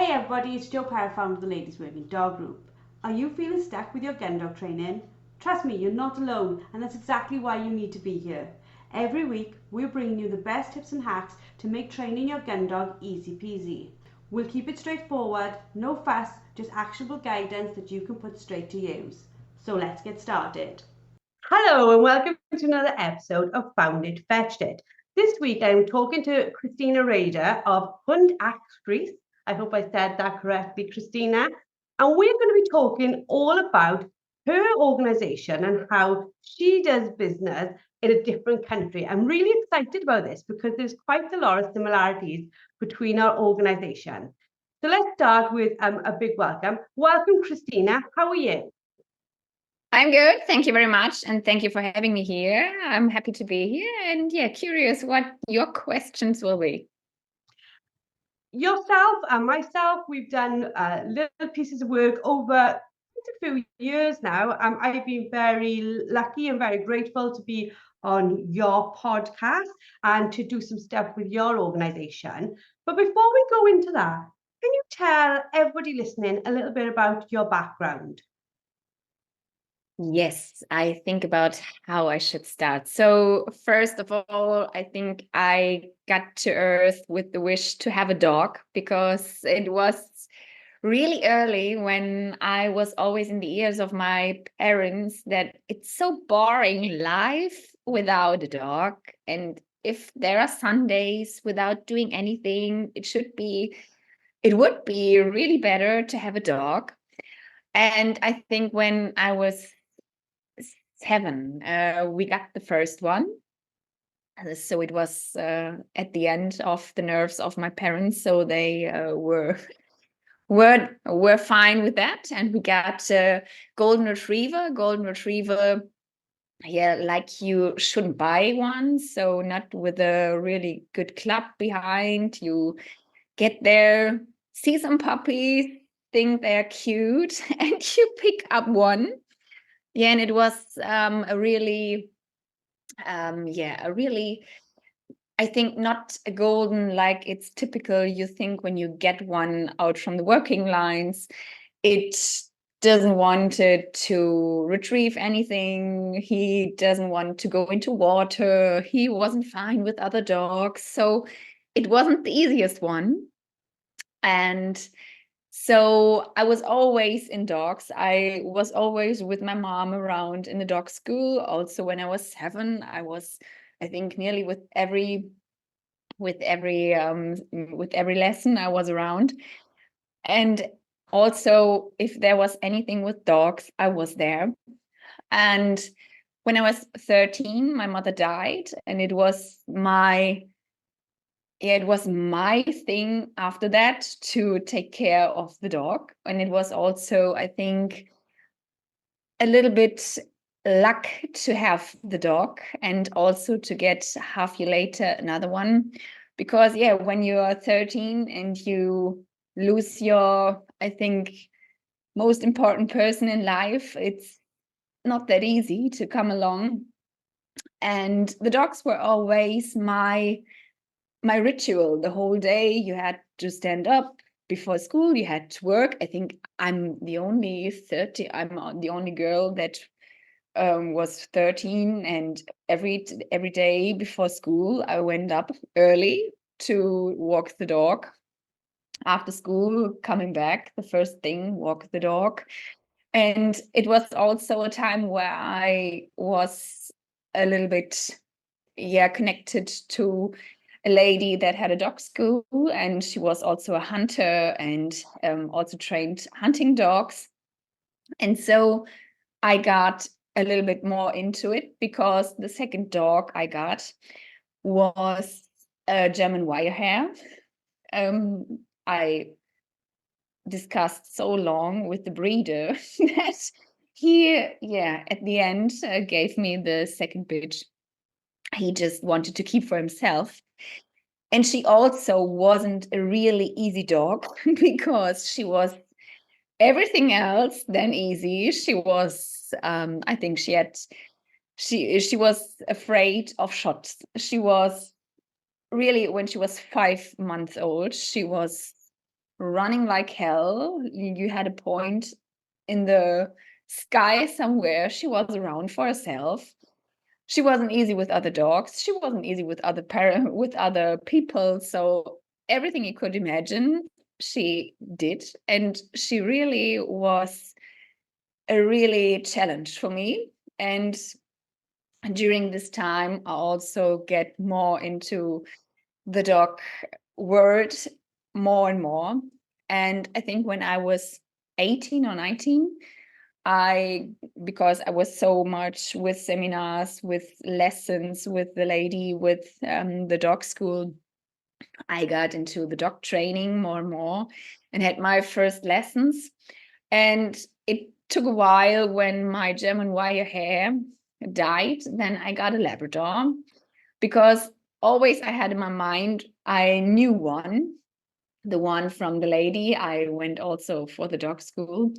Hey everybody, it's Jo Parra, founder of the Ladies Working Dog Group. Are you feeling stuck with your Gundog training? Trust me, you're not alone, and that's exactly why you need to be here. Every week, we're bringing you the best tips and hacks to make training your Gundog easy peasy. We'll keep it straightforward, no fuss, just actionable guidance that you can put straight to use. So let's get started. Hello and welcome to another episode of Found It, Fetched It. This week I'm talking to Kristina Radar of Hundepraxis. I hope I said that correctly, Kristina. And we're going to be talking all about her organisation and how she does business in a different country. I'm really excited about this because there's quite a lot of similarities between our organisation. So let's start with a big welcome. Welcome, Kristina. How are you? I'm good. Thank you very much. And thank you for having me here. I'm happy to be here and curious what your questions will be. Yourself and myself, we've done little pieces of work over a few years now. I've been very lucky and very grateful to be on your podcast and to do some stuff with your organisation. But before we go into that, can you tell everybody listening a little bit about your background? Yes, I think about how I should start. So first of all, I think I got to Earth with the wish to have a dog because it was really early when I was always in the ears of my parents that it's so boring life without a dog. And if there are Sundays without doing anything, it would be really better to have a dog. And I think when I was 7, we got the first one. So it was at the end of the nerves of my parents. So they were fine with that, and we got a golden retriever. Yeah, like you shouldn't buy one, so not with a really good club behind. You get there, see some puppies, think they're cute, and you pick up one. Yeah, and it was a really I think not a golden like it's typical you think when you get one out from the working lines. It doesn't want it to retrieve anything. He doesn't want to go into water. He wasn't fine with other dogs. So it wasn't the easiest one. And so I was always in dogs. I was always with my mom around in the dog school. Also, when I was 7, I was, I think, nearly with every lesson I was around. And also, if there was anything with dogs, I was there. And when I was 13, my mother died, and it was my thing after that to take care of the dog. And it was also, I think, a little bit luck to have the dog and also to get half year later another one. Because when you are 13 and you lose your, I think, most important person in life, it's not that easy to come along. And the dogs were always my ritual. The whole day you had to stand up before school, you had to work. I think I'm the only girl that was 13, and every day before school I went up early to walk the dog. After school, coming back, the first thing, walk the dog. And it was also a time where I was a little bit connected to a lady that had a dog school, and she was also a hunter and also trained hunting dogs. And so I got a little bit more into it because the second dog I got was a German Wirehair. I discussed so long with the breeder that he, at the end gave me the second bitch. He just wanted to keep for himself. And she also wasn't a really easy dog because she was everything else than easy. She was, I think she was afraid of shots. She was really, when she was 5 months old, she was running like hell. You had a point in the sky somewhere. She was around for herself. She wasn't easy with other dogs. She wasn't easy with other people. So everything you could imagine, she did. And she really was a really challenge for me. And during this time, I also get more into the dog world more and more. And I think when I was 18 or 19, because I was so much with seminars, with lessons with the lady, with the dog school, I got into the dog training more and more and had my first lessons. And it took a while. When my German wire hair died, then I got a Labrador, because always I had in my mind, I knew the one from the lady. I went also for the dog school,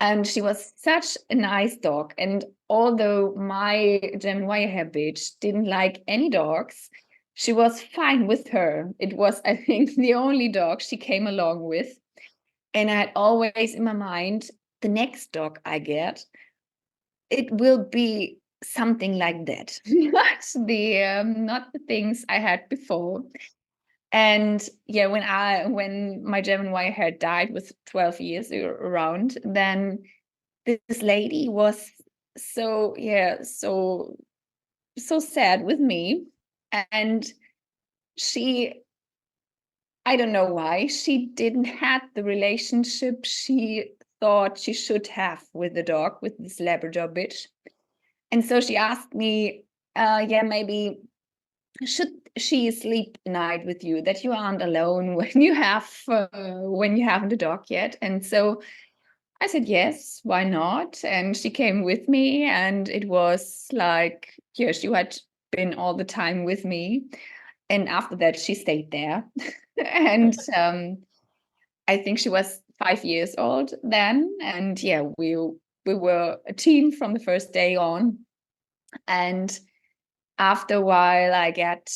and she was such a nice dog. And although my German Wirehair bitch didn't like any dogs, she was fine with her. It was, I think, the only dog she came along with. And I had always in my mind, the next dog I get, it will be something like that, not the things I had before. And yeah, when my German Wirehair died with 12 years around, then this lady was so sad with me. And she, I don't know why, she didn't have the relationship she thought she should have with the dog, with this Labrador bitch. And so she asked me, yeah, maybe should she sleep a night with you, that you aren't alone when you haven't a dog yet. And so I said, yes, why not? And she came with me, and it was like, yeah, she had been all the time with me. And after that, she stayed there. And I think she was 5 years old then. And yeah, we were a team from the first day on. And after a while, I get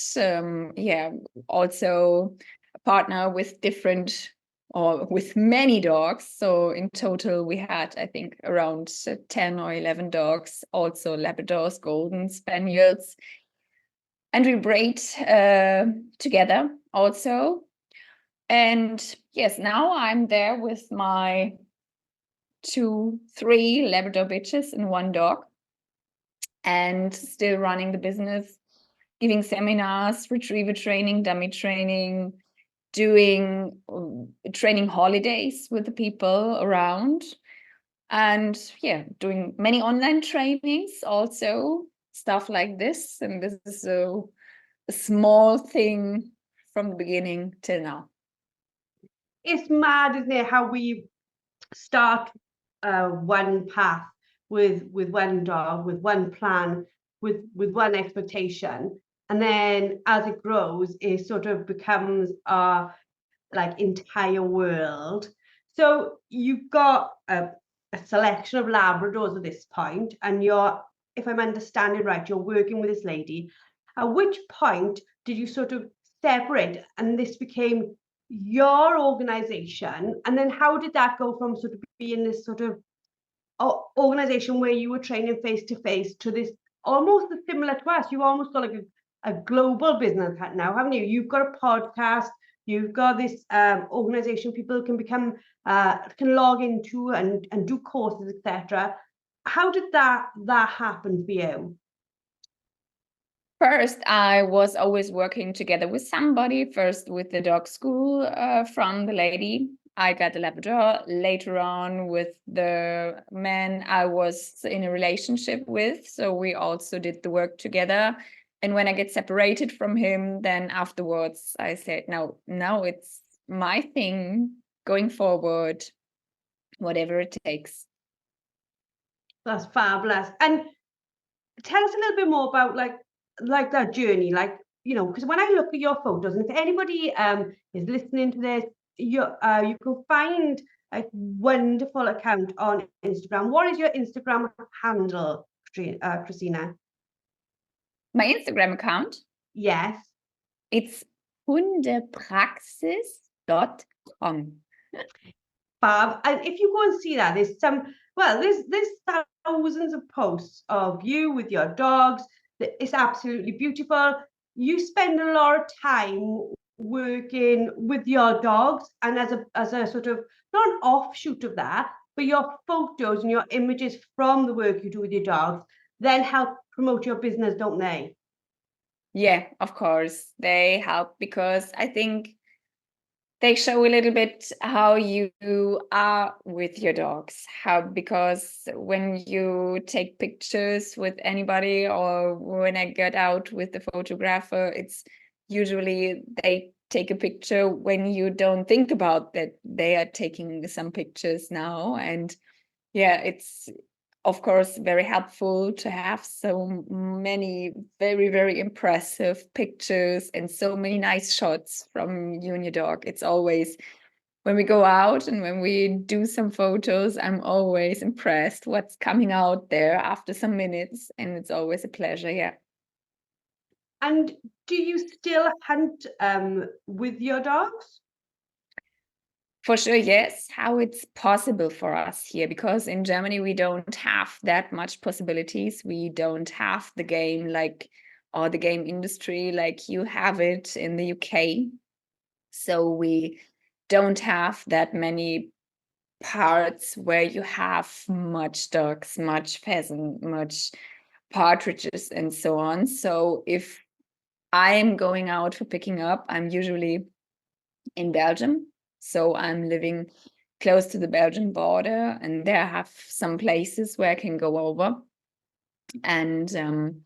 also a partner with different, or with many dogs. So in total, we had, I think, around 10 or 11 dogs, also Labradors, Golden Spaniels. And we breed together also. And yes, now I'm there with my 3 Labrador bitches and 1 dog, and still running the business, giving seminars, retriever training, dummy training, doing training holidays with the people around, and yeah, doing many online trainings also, stuff like this. And this is a small thing from the beginning till now. It's mad, isn't it, how we start one path with one dog, with one plan, with one expectation, and then as it grows, it sort of becomes our like entire world. So you've got a selection of Labradors at this point, and you're, if I'm understanding right, you're working with this lady. At which point did you sort of separate and this became your organization? And then how did that go from sort of being this sort of organization where you were training face to face to this almost similar to us? You almost got like a global business now, haven't you? You've got a podcast, you've got this organization people can become can log into and do courses, etc. How did that happen for you? First, I was always working together with somebody, first with the dog school from the lady. I got a Labrador. Later on, with the man I was in a relationship with. So we also did the work together. And when I get separated from him, then afterwards I said, no, now it's my thing going forward, whatever it takes. That's fabulous. And tell us a little bit more about like that journey, like, you know, because when I look at your photos, and if anybody is listening to this, you can find a wonderful account on Instagram. What is your Instagram handle, Kristina? My Instagram account? Yes. It's hundepraxis.com. fab. And if you go and see that, there's thousands of posts of you with your dogs. It's absolutely beautiful. You spend a lot of time working with your dogs, and as a sort of, not an offshoot of that, but your photos and your images from the work you do with your dogs then help promote your business, don't they? Yeah, of course. They help because I think they show a little bit how you are with your dogs. Because when you take pictures with anybody or when I get out with the photographer, it's usually they take a picture when you don't think about that they are taking some pictures now. And yeah, it's of course very helpful to have so many very, very impressive pictures and so many nice shots from you and your dog. It's always, when we go out and when we do some photos, I'm always impressed what's coming out there after some minutes, and it's always a pleasure. Yeah. And do you still hunt with your dogs? For sure, yes. How it's possible for us here, because in Germany we don't have that much possibilities. We don't have the game or the game industry like you have it in the UK. So we don't have that many parts where you have much ducks, much pheasant, much partridges, and so on. So if I'm going out for picking up, I'm usually in Belgium. So I'm living close to the Belgian border, and there I have some places where I can go over. And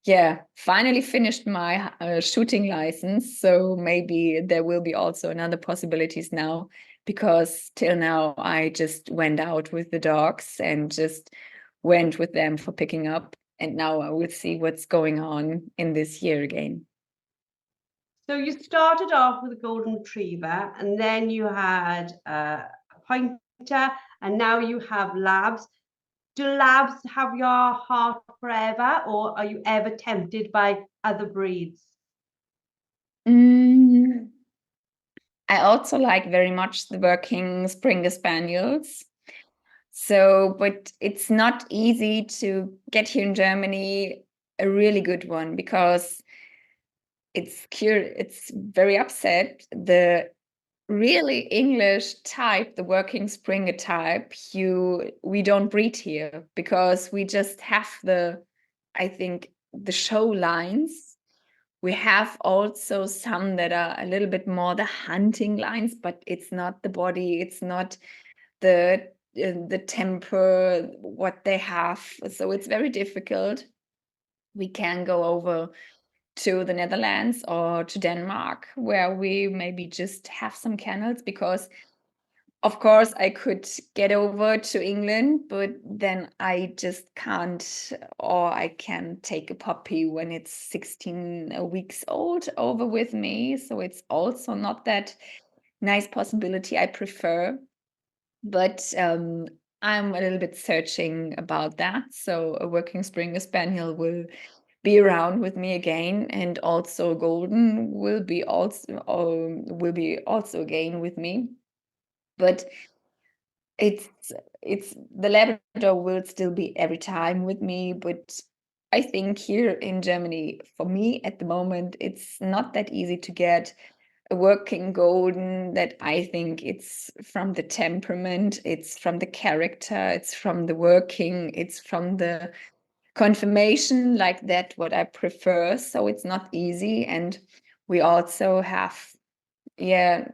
yeah, finally finished my shooting license. So maybe there will be also another possibilities now, because till now I just went out with the dogs and just went with them for picking up. And now I will see what's going on in this year again. So you started off with a golden retriever, and then you had a pointer, and now you have labs. Do labs have your heart forever, or are you ever tempted by other breeds? Mm, I also like very much the working Springer Spaniels. So, but it's not easy to get here in Germany a really good one, because it's very upset. The really English type, the working Springer type, we don't breed here, because we just have I think, the show lines. We have also some that are a little bit more the hunting lines, but it's not the body, it's not the temper what they have. So it's very difficult. We can go over to the Netherlands or to Denmark, where we maybe just have some kennels, because of course I could get over to England, but then I just can't, or I can take a puppy when it's 16 weeks old over with me. So it's also not that nice possibility I prefer. But I'm a little bit searching about that. So a working Springer Spaniel will be around with me again, and also Golden will be also again with me. But it's the Labrador will still be every time with me. But I think here in Germany, for me at the moment, it's not that easy to get a working golden that I think it's from the temperament, it's from the character, it's from the working, it's from the confirmation, like that what I prefer. So it's not easy. And we also have, yeah,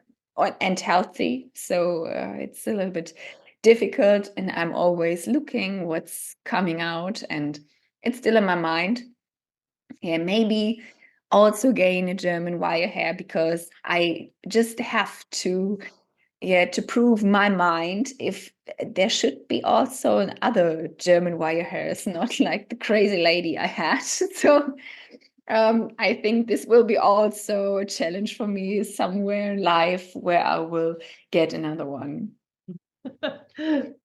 and healthy. So it's a little bit difficult, and I'm always looking what's coming out, and it's still in my mind. Yeah, maybe also gain a German wire hair, because I just have to, yeah, to prove my mind if there should be also another German wire hairs, not like the crazy lady I had. So I think this will be also a challenge for me somewhere in life, where I will get another one.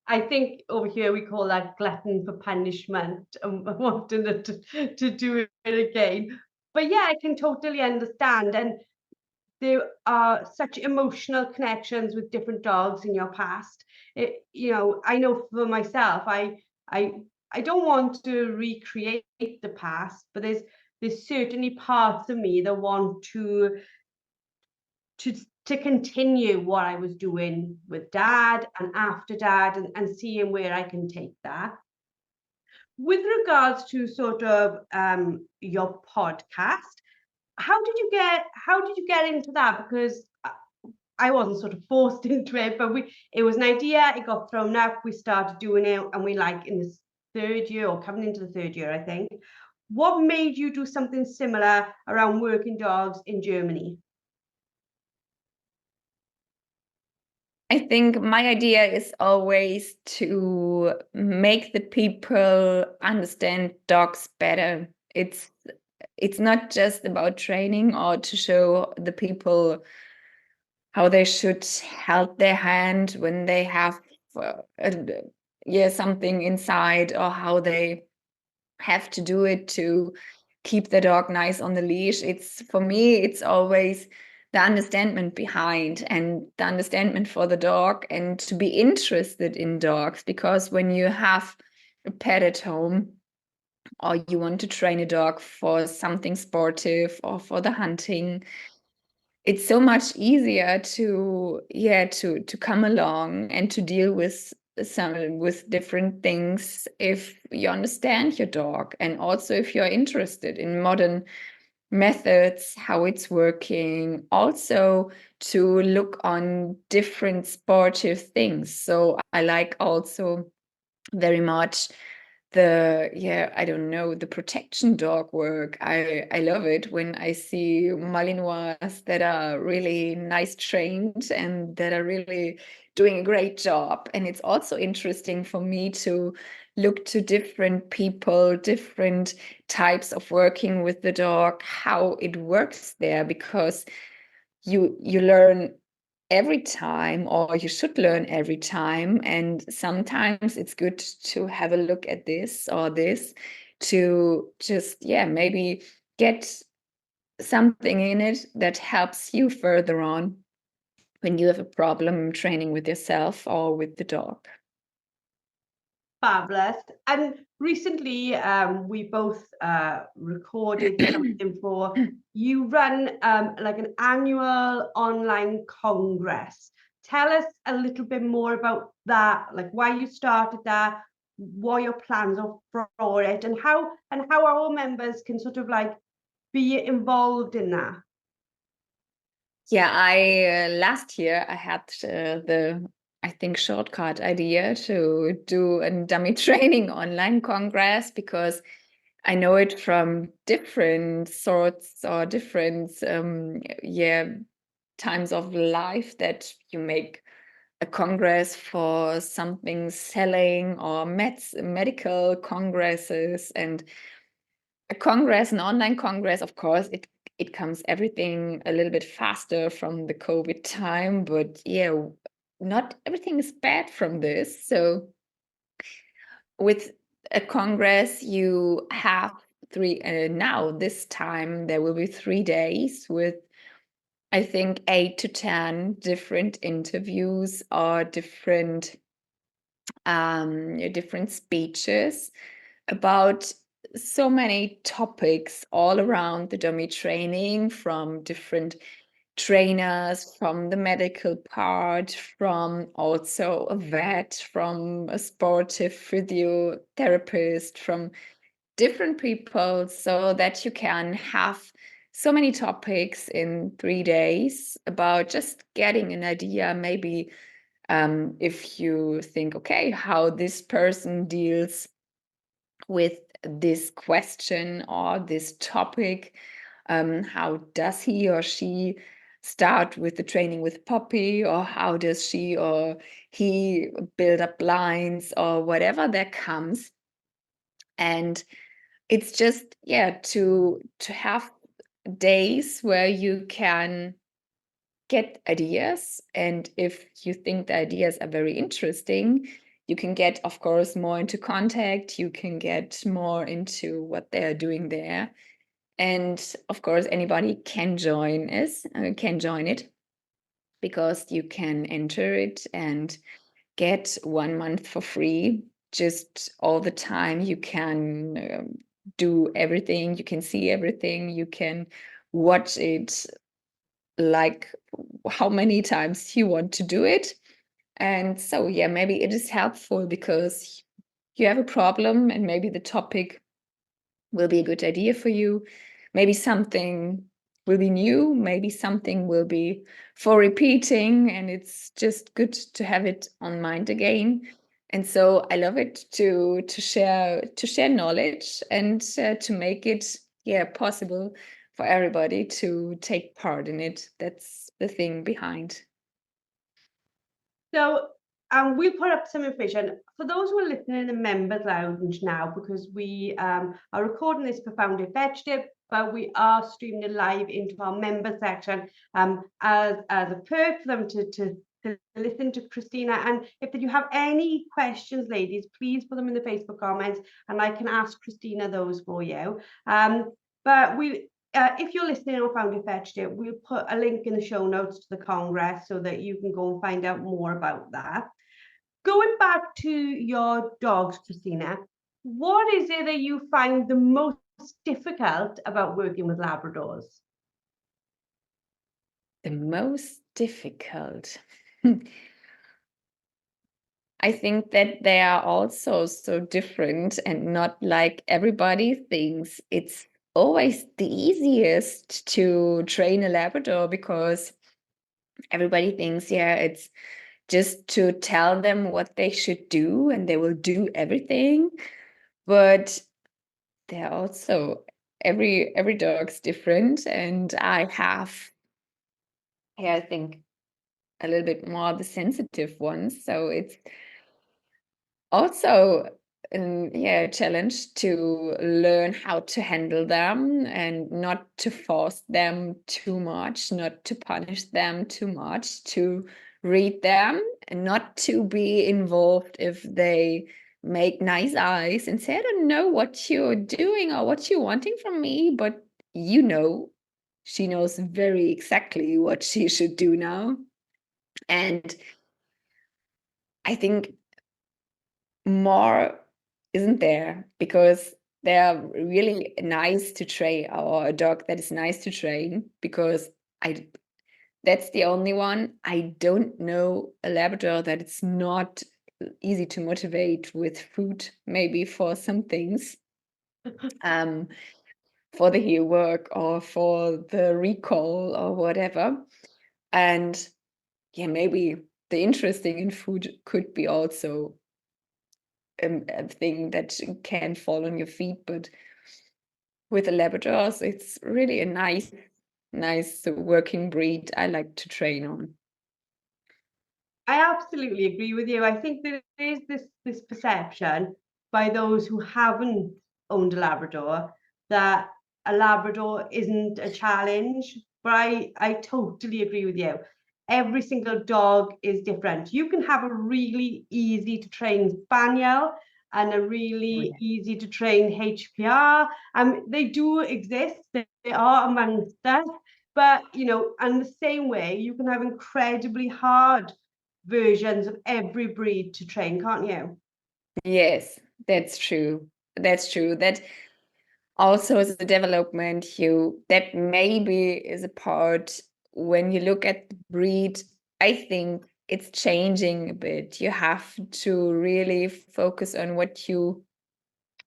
I think over here we call that glutton for punishment and wanting to do it again. But yeah, I can totally understand. And there are such emotional connections with different dogs in your past. You know, I know for myself, I don't want to recreate the past, but there's certainly parts of me that want to continue what I was doing with Dad and after Dad, and seeing where I can take that. With regards to sort of your podcast, how did you get into that? Because I wasn't sort of forced into it, but it was an idea, it got thrown up, we started doing it, and we like in this third year, or coming into the third year, I think. What made you do something similar around working dogs in Germany? I think my idea is always to make the people understand dogs better. It's not just about training or to show the people how they should hold their hand when they have something inside, or how they have to do it to keep the dog nice on the leash. It's, for me, it's always the understanding behind and the understanding for the dog, and to be interested in dogs. Because when you have a pet at home, or you want to train a dog for something sportive or for the hunting, it's so much easier to come along and to deal with different things if you understand your dog, and also if you're interested in modern methods, how it's working, also to look on different sportive things. So I like also very much I don't know, the protection dog work. I love it when I see Malinois that are really nice trained and that are really doing a great job. And it's also interesting for me to look to different people, different types of working with the dog, how it works there, because you learn every time, or you should learn every time. And sometimes it's good to have a look at this or this, to just, maybe get something in it that helps you further on when you have a problem training with yourself or with the dog. Fabulous. And recently, we both recorded something for you. Run like an annual online congress. Tell us a little bit more about that, like why you started that, what your plans are for it, and how our members can sort of like be involved in that. Yeah, I last year I had I think shortcut idea to do a dummy training online congress, because I know it from different sorts or different times of life, that you make a congress for something selling, or medical congresses. And a congress, an online congress, of course, it comes everything a little bit faster from the COVID time, but not everything is bad from this. So with a congress, you have now this time there will be 3 days with, I think, 8 to 10 different interviews, or different speeches about so many topics all around the dummy training, from different trainers, from the medical part, from also a vet, from a sportive physiotherapist, from different people, so that you can have so many topics in 3 days about just getting an idea. Maybe if you think, okay, how this person deals with this question or this topic, how does he or she start with the training with puppy, or how does she or he build up lines, or whatever that comes. And it's just to have days where you can get ideas, and if you think the ideas are very interesting, you can get, of course, more into contact, you can get more into what they're doing there. And of course, anybody can join it, because you can enter it and get 1 month for free. Just all the time, you can do everything, you can see everything, you can watch it like how many times you want to do it. And so, yeah, maybe it is helpful because you have a problem and maybe the topic will be a good idea for you. Maybe something will be new, maybe something will be for repeating, and it's just good to have it on mind again. And so I love it to share knowledge and to make it, yeah, possible for everybody to take part in it. That's the thing behind. So we'll put up some information for those who are listening in the members lounge now, because we are recording this for Founder Fetch Tip, but we are streaming it live into our member section as a perk for them to listen to Kristina. And if you have any questions, ladies, please put them in the Facebook comments and I can ask Kristina those for you. But if you're listening on Founder Fetched It, we'll put a link in the show notes to the Congress so that you can go and find out more about that. Going back to your dogs, Kristina, what is it that you find the most difficult about working with Labradors? The most difficult. I think that they are also so different and not like everybody thinks. It's always the easiest to train a Labrador because everybody thinks, yeah, it's just to tell them what they should do and they will do everything. But they're also every dog's different, and I have, yeah, I think a little bit more the sensitive ones. So it's also a challenge to learn how to handle them and not to force them too much, not to punish them too much, to read them and not to be involved if they make nice eyes and say, I don't know what you're doing or what you're wanting from me, but she knows very exactly what she should do now. And I think more isn't there, because they're really nice to train, or a dog that is nice to train, because that's the only one. I don't know a Labrador that it's not easy to motivate with food, maybe for some things, for the heel work or for the recall or whatever. And yeah, maybe the interesting in food could be also a thing that can fall on your feet. But with the Labradors, it's really a nice working breed I like to train on. I absolutely agree with you. I think there is this perception by those who haven't owned a Labrador that a Labrador isn't a challenge, but I totally agree with you. Every single dog is different. You can have a really easy to train Spaniel and a really easy to train HPR. They do exist. They are amongst us. But, and the same way, you can have incredibly hard versions of every breed to train, can't you? Yes, that's true. That's true. That also is a development that maybe is a part when you look at the breed. I think it's changing a bit. You have to really focus on what you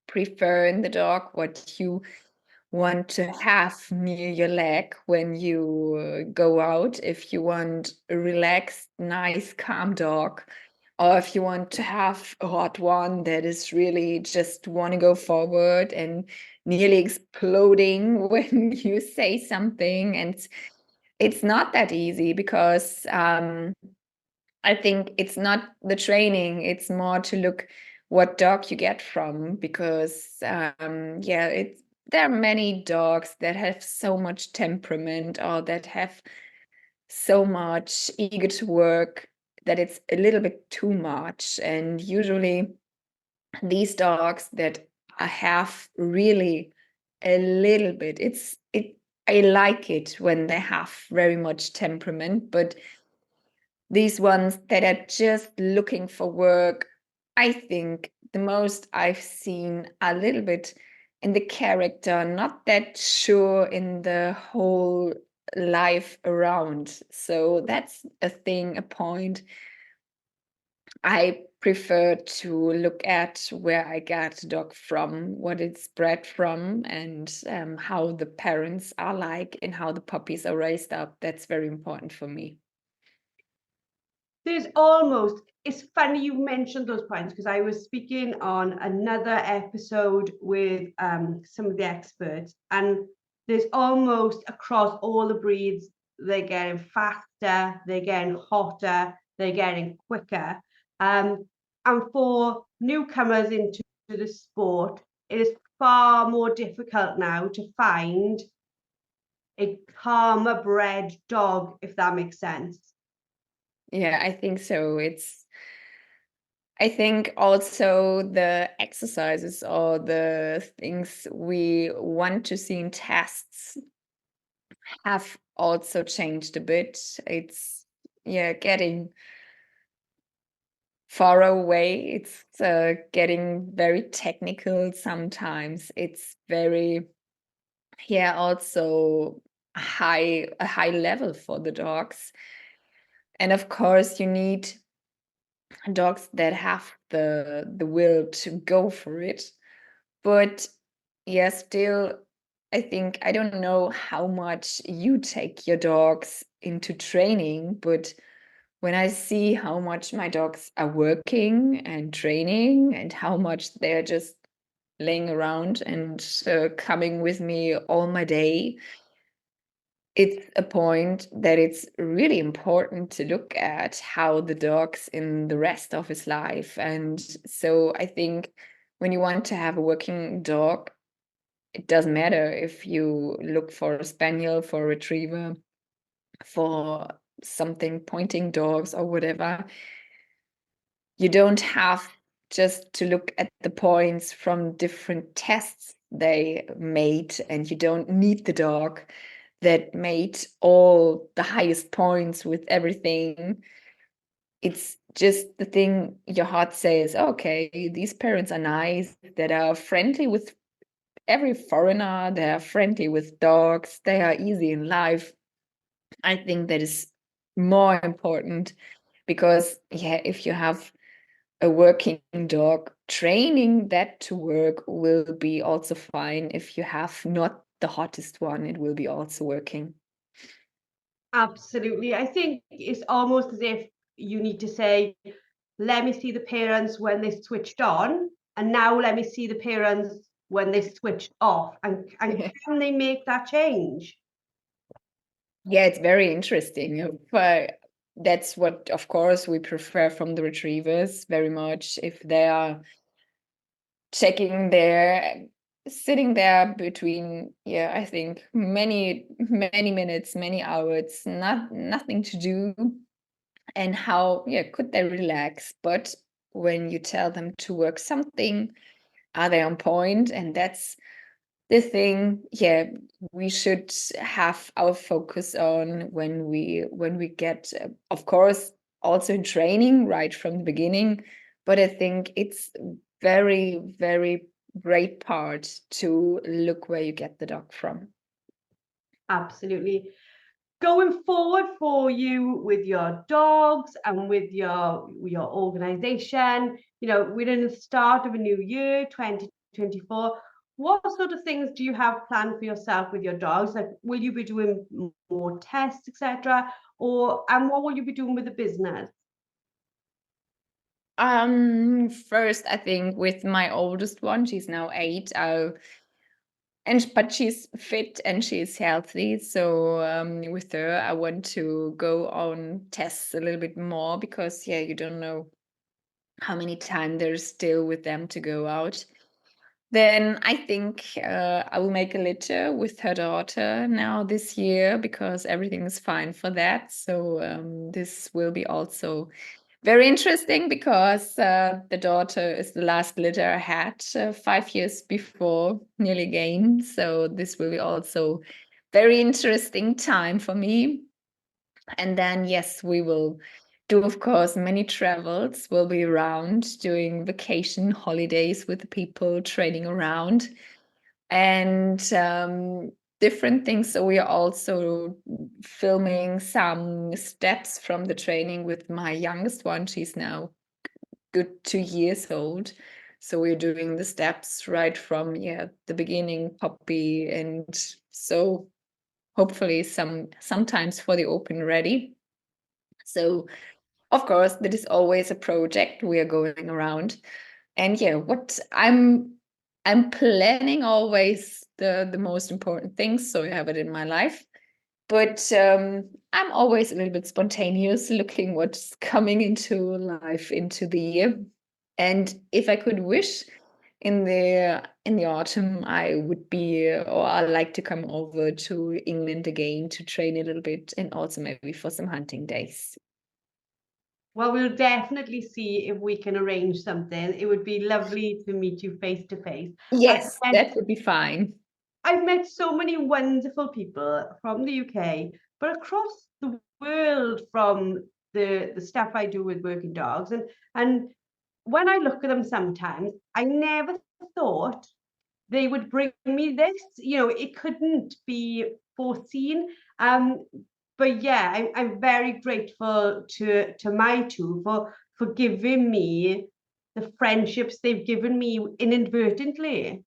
prefer in the dog, what you want to have near your leg when you go out. If you want a relaxed, nice, calm dog, or if you want to have a hot one that is really just want to go forward and nearly exploding when you say something. And it's not that easy, because I think it's not the training, it's more to look what dog you get from, because there are many dogs that have so much temperament, or that have so much eager to work, that it's a little bit too much. And usually these dogs that have really a little bit. I like it when they have very much temperament, but these ones that are just looking for work, I think the most I've seen a little bit in the character, not that sure in the whole life around. So that's a thing, a point I prefer to look at where I got the dog from, what it's bred from, and how the parents are like and how the puppies are raised up. That's very important for me. It's funny you mentioned those points because I was speaking on another episode with some of the experts, and there's almost across all the breeds, they're getting faster, they're getting hotter, they're getting quicker. And for newcomers into the sport, it is far more difficult now to find a calmer bred dog, if that makes sense. Yeah, I think so. I think also the exercises or the things we want to see in tests have also changed a bit. It's, yeah, getting far away. It's getting very technical sometimes. It's very, yeah, also a high level for the dogs. And of course, you need dogs that have the will to go for it. But yeah, still, I think I don't know how much you take your dogs into training, but when I see how much my dogs are working and training and how much they're just laying around and coming with me all my day, it's a point that it's really important to look at how the dog's in the rest of his life. And so I think when you want to have a working dog, it doesn't matter if you look for a spaniel, for a retriever, for something pointing dogs or whatever. You don't have just to look at the points from different tests they made, and you don't need the dog that made all the highest points with everything. It's just the thing your heart says, okay, these parents are nice, that are friendly with every foreigner, they are friendly with dogs, they are easy in life. I think that is more important because, yeah, if you have a working dog, training that to work will be also fine. If you have not the hottest one, it will be also working. Absolutely. I think it's almost as if you need to say, let me see the parents when they switched on, and now let me see the parents when they switched off. And can they make that change? Yeah, it's very interesting. But that's what, of course, we prefer from the retrievers very much. If they are checking there, sitting there between, yeah, I think many minutes, many hours, nothing to do, and how, yeah, could they relax? But when you tell them to work something, are they on point? And that's the thing, yeah, we should have our focus on when we get, of course, also in training right from the beginning. But I think it's very great part to look where you get the dog from. Absolutely. Going forward for you with your dogs and with your organization, we're in the start of a new year, 2024. What sort of things do you have planned for yourself with your dogs? Like, will you be doing more tests, etc., and what will you be doing with the business? First, I think with my oldest one, she's now 8. But she's fit and she's healthy. So with her, I want to go on tests a little bit more because, yeah, you don't know how many time there's still with them to go out. Then I think I will make a litter with her daughter now this year because everything is fine for that. So this will be also very interesting because the daughter is the last litter I had 5 years before, nearly again. So this will be also very interesting time for me. And then, yes, we will do, of course, many travels. We'll be around doing vacation holidays with the people, training around, and different things. So we are also filming some steps from the training with my youngest one. She's now good 2 years old. So we're doing the steps right from the beginning, puppy, and so hopefully sometimes for the open ready. So of course that is always a project we are going around. And what I'm planning always the most important things, so I have it in my life. But I'm always a little bit spontaneous, looking what's coming into life into the year. And if I could wish in the autumn, I would be, or I'd like to come over to England again to train a little bit, and also maybe for some hunting days. Well, we'll definitely see if we can arrange something. It would be lovely to meet you face to face. Yes, that would be fine. I've met so many wonderful people from the UK, but across the world from the stuff I do with working dogs. And when I look at them sometimes, I never thought they would bring me this. You know, it couldn't be foreseen. But yeah, I'm very grateful to my two for giving me the friendships they've given me inadvertently.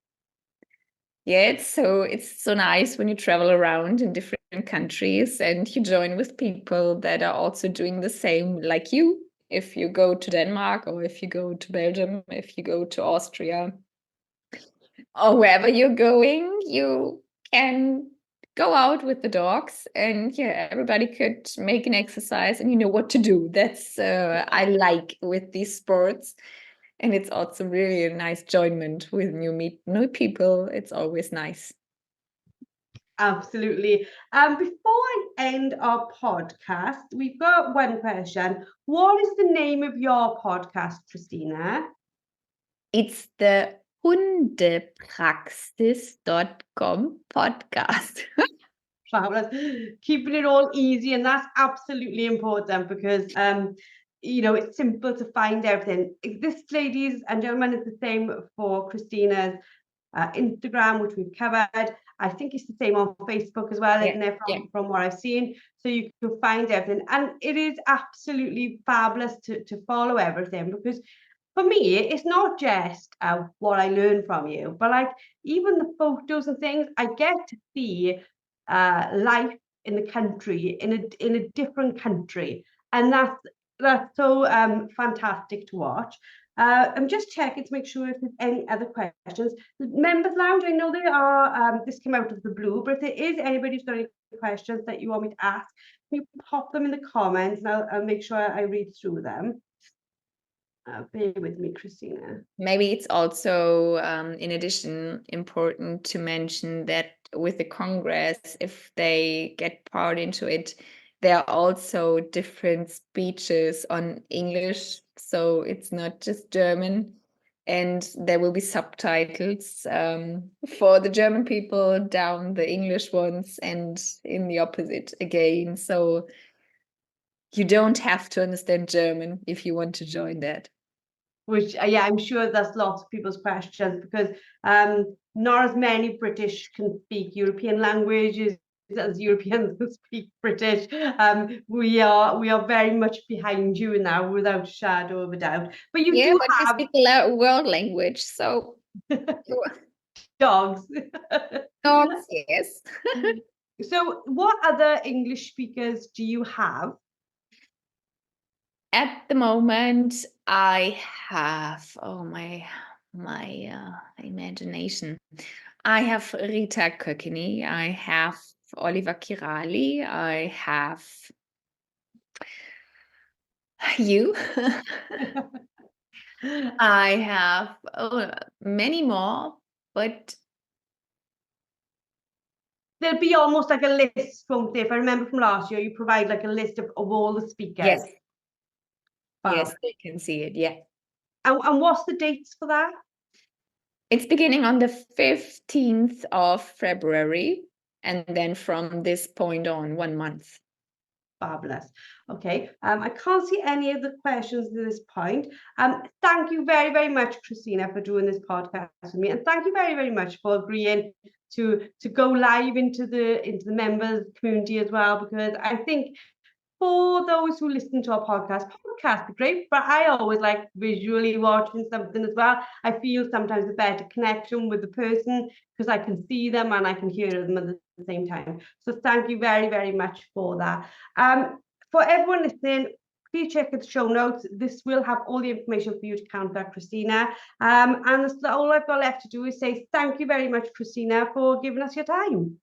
Yeah, it's so nice when you travel around in different countries and you join with people that are also doing the same like you. If you go to Denmark, or if you go to Belgium, if you go to Austria, or wherever you're going, you can go out with the dogs, and everybody could make an exercise and you know what to do. That's I like with these sports. And it's also really a nice joinment when you meet new people. It's always nice. Absolutely. Before I end our podcast, we've got one question. What is the name of your podcast, Kristina? It's the Hundepraxis.com podcast. Fabulous. Keeping it all easy, and that's absolutely important because you know, it's simple to find everything. This, ladies and gentlemen, is the same for Kristina's Instagram, which we've covered. I think it's the same on Facebook as well, isn't it? From what I've seen. So you can find everything. And it is absolutely fabulous to follow everything, because for me, it's not just what I learn from you, but like even the photos and things, I get to see life in the country, in a different country. And that's so fantastic to watch. I'm just checking to make sure if there's any other questions. Members Lounge, I know they are, this came out of the blue, but if there is anybody who's got any questions that you want me to ask, can you pop them in the comments, and I'll make sure I read through them. Bear with me, Kristina. Maybe it's also, in addition, important to mention that with the Congress, if they get part into it, there are also different speeches on English. So it's not just German. And there will be subtitles for the German people, down the English ones, and in the opposite again. So you don't have to understand German if you want to join that. Which, yeah, I'm sure that's lots of people's questions, because not as many British can speak European languages as Europeans can speak British. We are very much behind you now, without a shadow of a doubt. But you do but have you speak a world language, so dogs. dogs, yes. So what other English speakers do you have? At the moment, I have my imagination. I have Rita Kökeni, I have Oliver Kirali, I have you. I have many more, but There'll be almost like a list, won't there? If I remember from last year, you provide like a list of all the speakers. yes. Yes, they can see it. Yeah. And what's the dates for that? It's beginning on the 15th of February, and then from this point on, 1 month. Fabulous. Okay. I can't see any of the questions at this point. Thank you very, very much, Kristina, for doing this podcast with me, and thank you very, very much for agreeing to go live into the members community as well, because I think for those who listen to our podcasts are great, but I always like visually watching something as well. I feel sometimes a better connection with the person because I can see them and I can hear them at the same time. So thank you very, very much for that. For everyone listening, please check the show notes. This will have all the information for you to contact Kristina. And all I've got left to do is say thank you very much, Kristina, for giving us your time.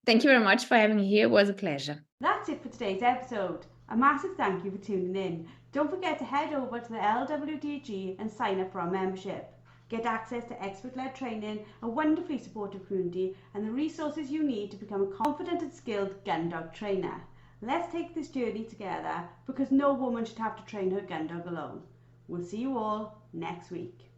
Thank you very much for having me here. It was a pleasure. That's it for today's episode. A massive thank you for tuning in. Don't forget to head over to the LWDG and sign up for our membership. Get access to expert-led training, a wonderfully supportive community, and the resources you need to become a confident and skilled gun dog trainer. Let's take this journey together, because no woman should have to train her gun dog alone. We'll see you all next week.